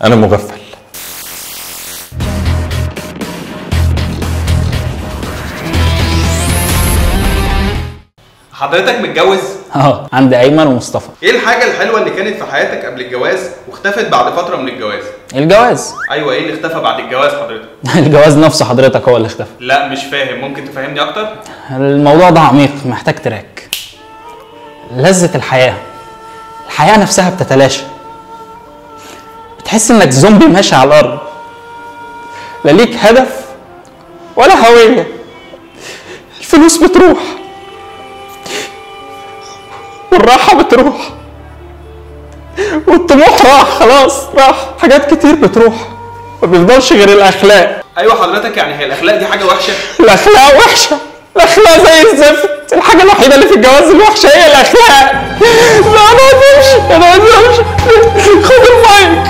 انا مغفل. حضرتك متجوز؟ عندي ايمن ومصطفى. ايه الحاجة الحلوة اللي كانت في حياتك قبل الجواز واختفت بعد فترة من الجواز؟ الجواز. ايوه، ايه اللي اختفى بعد الجواز حضرتك؟ الجواز نفسه حضرتك هو اللي اختفى. لا مش فاهم، ممكن تفهمني اكتر؟ الموضوع ده عميق، محتاج تراك. لذة الحياة نفسها بتتلاشى، بتحس انك زومبي ماشي على الارض، لا ليك هدف ولا هوية. الفلوس بتروح والراحة بتروح والطموح راح، خلاص راح. حاجات كتير بتروح، ما بيفضلش غير الاخلاق. ايوه حضرتك، يعني هي الاخلاق دي حاجة وحشة؟ الاخلاق وحشة، الاخلاق زي الزفت. الحاجة الوحيدة اللي في الجواز الوحشة هي الاخلاق. لا انا عايز امشي، خد المايك.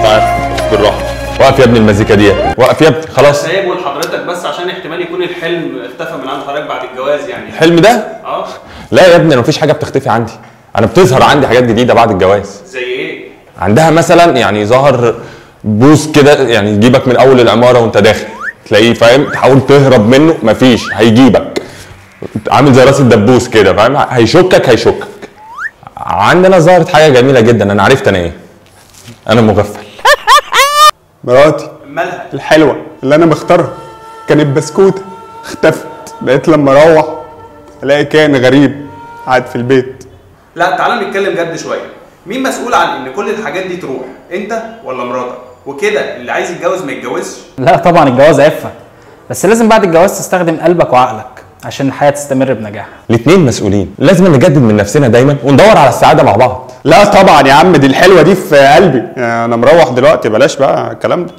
طيب بالراحه، وقف يا ابني المزيكا دي، وقف يا ابني خلاص. سايبه لحضرتك بس عشان احتمال يكون الحلم اختفى من عند حضرتك بعد الجواز يعني. الحلم ده؟ اه. لا يا ابني، انا مفيش حاجه بتختفي عندي، انا بتظهر عندي حاجات جديده بعد الجواز. زي ايه؟ عندها مثلا يعني ظهر بوس كده، يعني يجيبك من اول العماره وانت داخل تلاقيه، فاهم؟ تحاول تهرب منه مفيش، هيجيبك عامل زي راس الدبوس كده، فاهم؟ هيشكك. عندنا ظهرت حاجه جميله جدا، انا عرفت انا ايه. انا مغفل. مراتي مالها؟ الحلوه اللي انا مختارها كانت بسكوته، اختفت. بقيت لما اروح الاقي كائن غريب قاعد في البيت. لا تعالى نتكلم جد شويه. مين مسؤول عن ان كل الحاجات دي تروح؟ انت ولا مراتك؟ وكده اللي عايز يتجوز ما يتجوزش؟ لا طبعا الجواز عفة، بس لازم بعد الجواز تستخدم قلبك وعقلك عشان الحياة تستمر بنجاح. الاتنين مسؤولين، لازم نجدد من نفسنا دايما وندور على السعاده مع بعض. لا طبعا يا عم، دي الحلوه دي في قلبي. انا مروح دلوقتي، بلاش بقى الكلام ده.